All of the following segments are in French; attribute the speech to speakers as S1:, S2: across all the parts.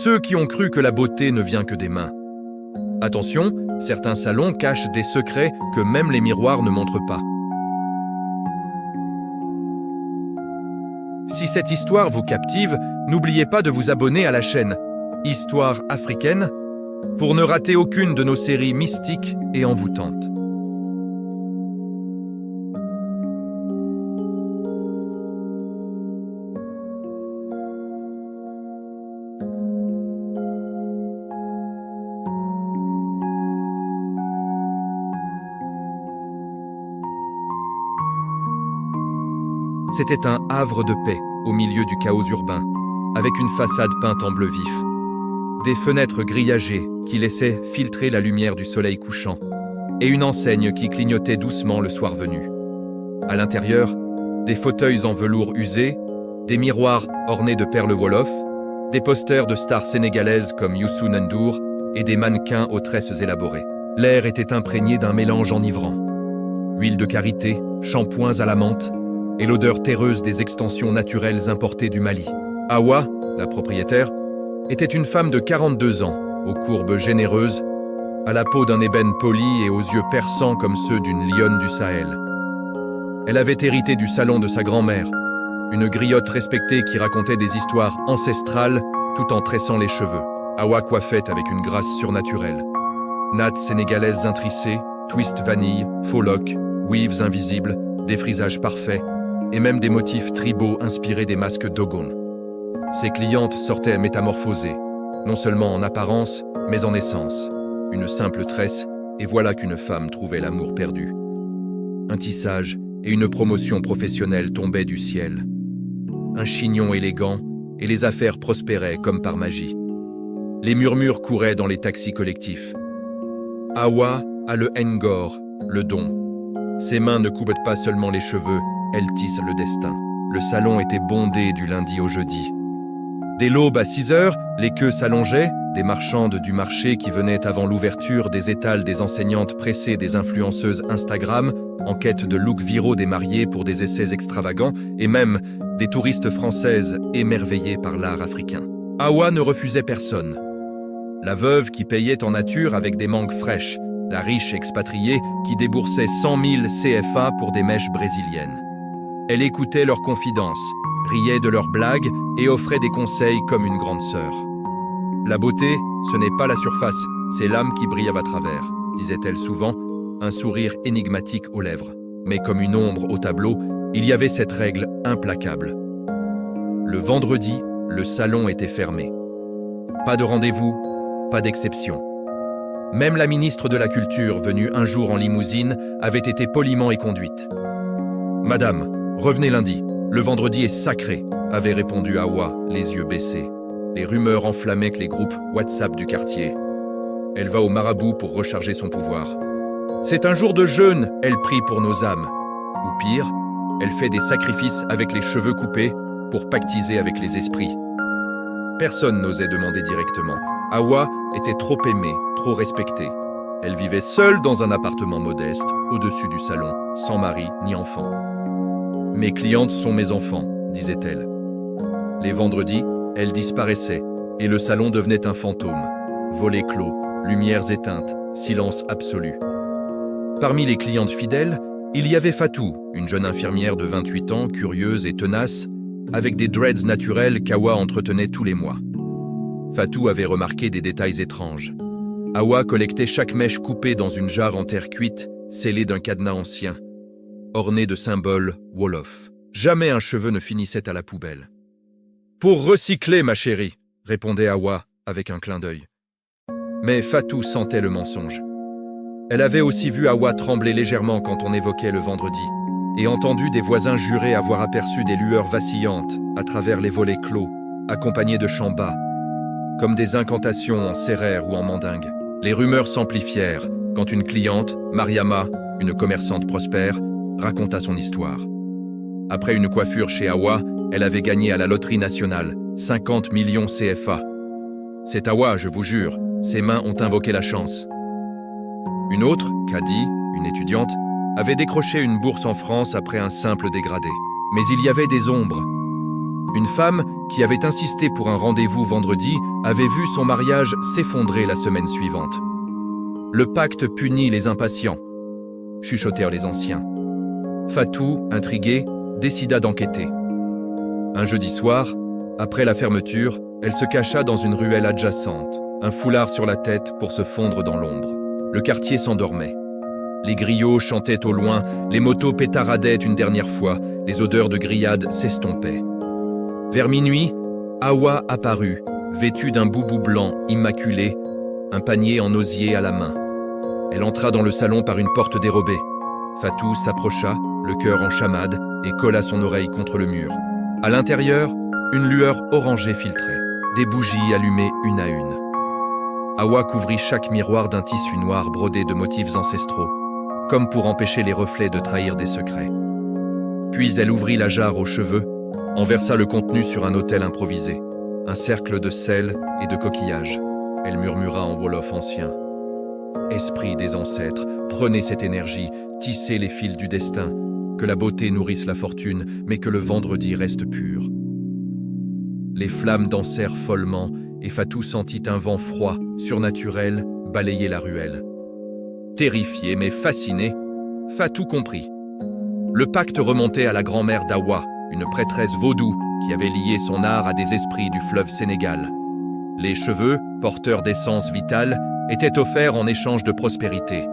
S1: Ceux qui ont cru que la beauté ne vient que des mains. Attention, certains salons cachent des secrets que même les miroirs ne montrent pas. Si cette histoire vous captive, n'oubliez pas de vous abonner à la chaîne Histoire africaine pour ne rater aucune de nos séries mystiques et envoûtantes. C'était un havre de paix au milieu du chaos urbain, avec une façade peinte en bleu vif, des fenêtres grillagées qui laissaient filtrer la lumière du soleil couchant, et une enseigne qui clignotait doucement le soir venu. À l'intérieur, des fauteuils en velours usé, des miroirs ornés de perles wolof, des posters de stars sénégalaises comme Youssou N'Dour et des mannequins aux tresses élaborées. L'air était imprégné d'un mélange enivrant. Huile de karité, shampoings à la menthe, et l'odeur terreuse des extensions naturelles importées du Mali. Hawa, la propriétaire, était une femme de 42 ans, aux courbes généreuses, à la peau d'un ébène poli et aux yeux perçants comme ceux d'une lionne du Sahel. Elle avait hérité du salon de sa grand-mère, une griotte respectée qui racontait des histoires ancestrales tout en tressant les cheveux. Hawa coiffait avec une grâce surnaturelle. Nattes sénégalaises intrissées, twists vanille, faux locks, weaves invisibles, défrisage parfait, et même des motifs tribaux inspirés des masques Dogon. Ses clientes sortaient métamorphosées, non seulement en apparence, mais en essence. Une simple tresse, et voilà qu'une femme trouvait l'amour perdu. Un tissage et une promotion professionnelle tombaient du ciel. Un chignon élégant, et les affaires prospéraient comme par magie. Les murmures couraient dans les taxis collectifs. Hawa a le Ngor, le don. Ses mains ne coupent pas seulement les cheveux, elles tissent le destin. Le salon était bondé du lundi au jeudi. Dès l'aube à 6 heures, les queues s'allongeaient, des marchandes du marché qui venaient avant l'ouverture des étals des enseignantes pressées des influenceuses Instagram, en quête de looks viraux des mariés pour des essais extravagants, et même des touristes françaises émerveillées par l'art africain. Hawa ne refusait personne. La veuve qui payait en nature avec des mangues fraîches, la riche expatriée qui déboursait 100 000 CFA pour des mèches brésiliennes. Elle écoutait leurs confidences, riait de leurs blagues et offrait des conseils comme une grande sœur. La beauté, ce n'est pas la surface, c'est l'âme qui brille à travers, disait-elle souvent, un sourire énigmatique aux lèvres. Mais comme une ombre au tableau, il y avait cette règle implacable. Le vendredi, le salon était fermé. Pas de rendez-vous, pas d'exception. Même la ministre de la Culture, venue un jour en limousine, avait été poliment éconduite. « Madame, revenez lundi, le vendredi est sacré », avait répondu Hawa, les yeux baissés. Les rumeurs enflammaient les groupes WhatsApp du quartier. Elle va au marabout pour recharger son pouvoir. C'est un jour de jeûne, elle prie pour nos âmes. Ou pire, elle fait des sacrifices avec les cheveux coupés pour pactiser avec les esprits. Personne n'osait demander directement. Hawa était trop aimée, trop respectée. Elle vivait seule dans un appartement modeste, au-dessus du salon, sans mari ni enfant. « Mes clientes sont mes enfants », disait-elle. Les vendredis, elle disparaissait, et le salon devenait un fantôme. Volets clos, lumières éteintes, silence absolu. Parmi les clientes fidèles, il y avait Fatou, une jeune infirmière de 28 ans, curieuse et tenace, avec des dreads naturels qu'Hawa entretenait tous les mois. Fatou avait remarqué des détails étranges. Hawa collectait chaque mèche coupée dans une jarre en terre cuite, scellée d'un cadenas ancien, orné de symboles wolof. Jamais un cheveu ne finissait à la poubelle. « Pour recycler, ma chérie », répondait Hawa avec un clin d'œil. Mais Fatou sentait le mensonge. Elle avait aussi vu Hawa trembler légèrement quand on évoquait le vendredi, et entendu des voisins jurer avoir aperçu des lueurs vacillantes à travers les volets clos, accompagnées de chants bas, comme des incantations en sérère ou en mandingue. Les rumeurs s'amplifièrent quand une cliente, Mariama, une commerçante prospère, raconta son histoire. Après une coiffure chez Hawa, elle avait gagné à la loterie nationale 50 millions CFA. C'est Hawa, je vous jure, ses mains ont invoqué la chance. Une autre, Kadi, une étudiante, avait décroché une bourse en France après un simple dégradé. Mais il y avait des ombres. Une femme, qui avait insisté pour un rendez-vous vendredi, avait vu son mariage s'effondrer la semaine suivante. Le pacte punit les impatients, chuchotèrent les anciens. Fatou, intriguée, décida d'enquêter. Un jeudi soir, après la fermeture, elle se cacha dans une ruelle adjacente, un foulard sur la tête pour se fondre dans l'ombre. Le quartier s'endormait. Les griots chantaient au loin, les motos pétaradaient une dernière fois, les odeurs de grillades s'estompaient. Vers minuit, Hawa apparut, vêtue d'un boubou blanc immaculé, un panier en osier à la main. Elle entra dans le salon par une porte dérobée. Fatou s'approcha, le cœur en chamade, et colla son oreille contre le mur. À l'intérieur, une lueur orangée filtrait, des bougies allumées une à une. Hawa couvrit chaque miroir d'un tissu noir brodé de motifs ancestraux, comme pour empêcher les reflets de trahir des secrets. Puis elle ouvrit la jarre aux cheveux, en versa le contenu sur un autel improvisé, un cercle de sel et de coquillages. Elle murmura en wolof ancien. Esprit des ancêtres, prenez cette énergie, tissez les fils du destin, que la beauté nourrisse la fortune, mais que le vendredi reste pur. Les flammes dansèrent follement, et Fatou sentit un vent froid, surnaturel, balayer la ruelle. Terrifié mais fasciné, Fatou comprit. Le pacte remontait à la grand-mère d'Hawa, une prêtresse vaudou qui avait lié son art à des esprits du fleuve Sénégal. Les cheveux, porteurs d'essence vitale, étaient offerts en échange de prospérité.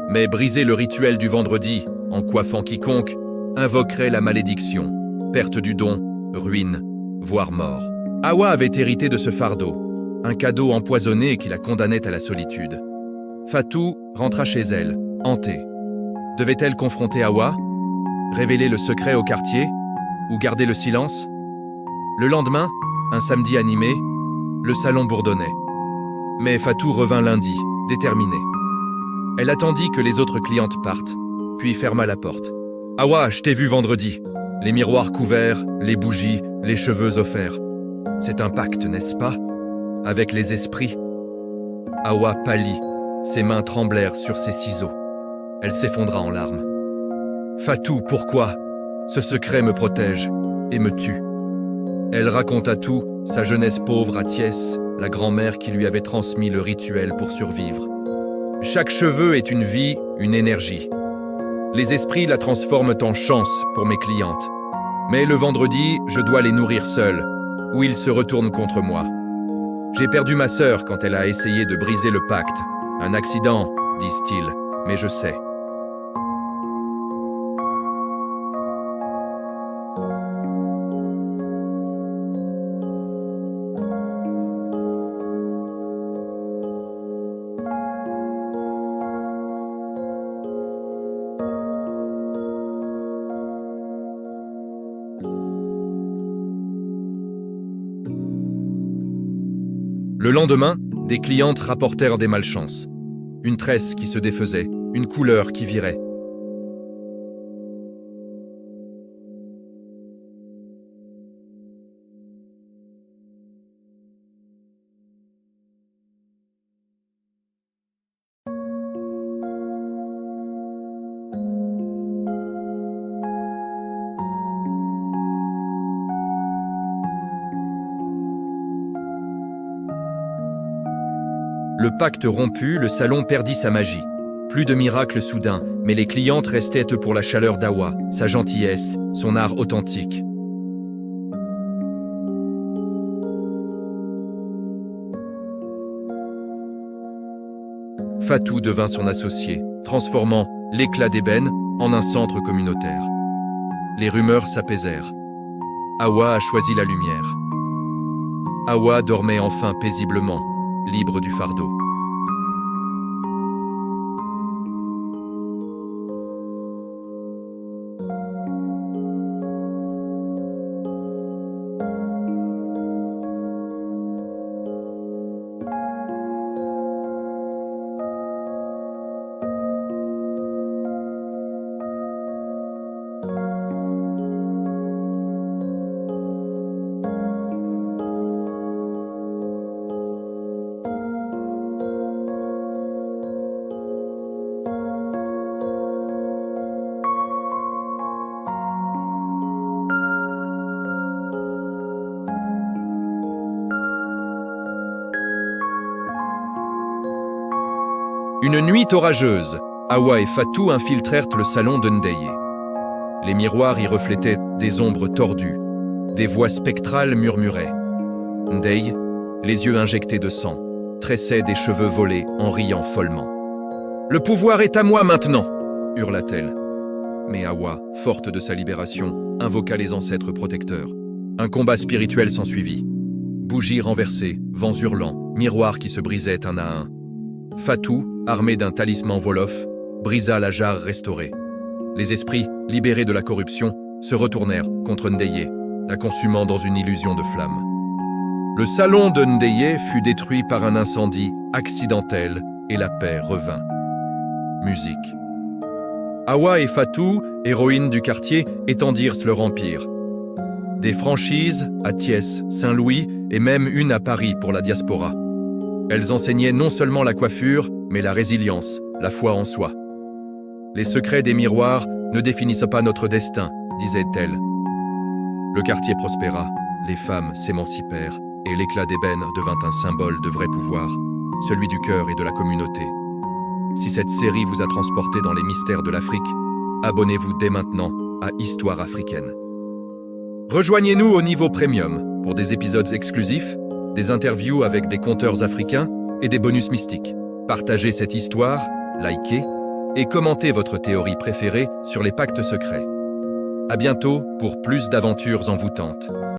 S1: Mais briser le rituel du vendredi, en coiffant quiconque, invoquerait la malédiction, perte du don, ruine, voire mort. Hawa avait hérité de ce fardeau, un cadeau empoisonné qui la condamnait à la solitude. Fatou rentra chez elle, hantée. Devait-elle confronter Hawa, révéler le secret au quartier, ou garder le silence? Le lendemain, un samedi animé, le salon bourdonnait. Mais Fatou revint lundi, déterminée. Elle attendit que les autres clientes partent, puis ferma la porte. « Hawa, je t'ai vu vendredi. Les miroirs couverts, les bougies, les cheveux offerts. C'est un pacte, n'est-ce pas? Avec les esprits. » Hawa pâlit, ses mains tremblèrent sur ses ciseaux. Elle s'effondra en larmes. « Fatou, pourquoi? Ce secret me protège et me tue. » Elle raconta tout, sa jeunesse pauvre à Thiès, la grand-mère qui lui avait transmis le rituel pour survivre. Chaque cheveu est une vie, une énergie. Les esprits la transforment en chance pour mes clientes. Mais le vendredi, je dois les nourrir seule, ou ils se retournent contre moi. J'ai perdu ma sœur quand elle a essayé de briser le pacte. Un accident, disent-ils, mais je sais. Le lendemain, des clientes rapportèrent des malchances. Une tresse qui se défaisait, une couleur qui virait. Le pacte rompu, le salon perdit sa magie. Plus de miracles soudains, mais les clientes restaient pour la chaleur d'Hawa, sa gentillesse, son art authentique. Fatou devint son associé, transformant l'éclat d'ébène en un centre communautaire. Les rumeurs s'apaisèrent. Hawa a choisi la lumière. Hawa dormait enfin paisiblement, libre du fardeau. Une nuit orageuse, Hawa et Fatou infiltrèrent le salon de Ndeye. Les miroirs y reflétaient des ombres tordues. Des voix spectrales murmuraient. Ndeye, les yeux injectés de sang, tressait des cheveux volés en riant follement. « Le pouvoir est à moi maintenant !» hurla-t-elle. Mais Hawa, forte de sa libération, invoqua les ancêtres protecteurs. Un combat spirituel s'ensuivit. Bougies renversées, vents hurlants, miroirs qui se brisaient un à un. Fatou, armé d'un talisman Wolof, brisa la jarre restaurée. Les esprits, libérés de la corruption, se retournèrent contre Ndeye, la consumant dans une illusion de flamme. Le salon de Ndeye fut détruit par un incendie accidentel et la paix revint. Musique. Hawa et Fatou, héroïnes du quartier, étendirent leur empire. Des franchises à Thiès, Saint-Louis et même une à Paris pour la diaspora. Elles enseignaient non seulement la coiffure, mais la résilience, la foi en soi. Les secrets des miroirs ne définissent pas notre destin, disait-elle. Le quartier prospéra, les femmes s'émancipèrent et l'éclat d'ébène devint un symbole de vrai pouvoir, celui du cœur et de la communauté. Si cette série vous a transporté dans les mystères de l'Afrique, abonnez-vous dès maintenant à Histoire africaine. Rejoignez-nous au niveau premium pour des épisodes exclusifs, des interviews avec des conteurs africains et des bonus mystiques. Partagez cette histoire, likez et commentez votre théorie préférée sur les pactes secrets. À bientôt pour plus d'aventures envoûtantes.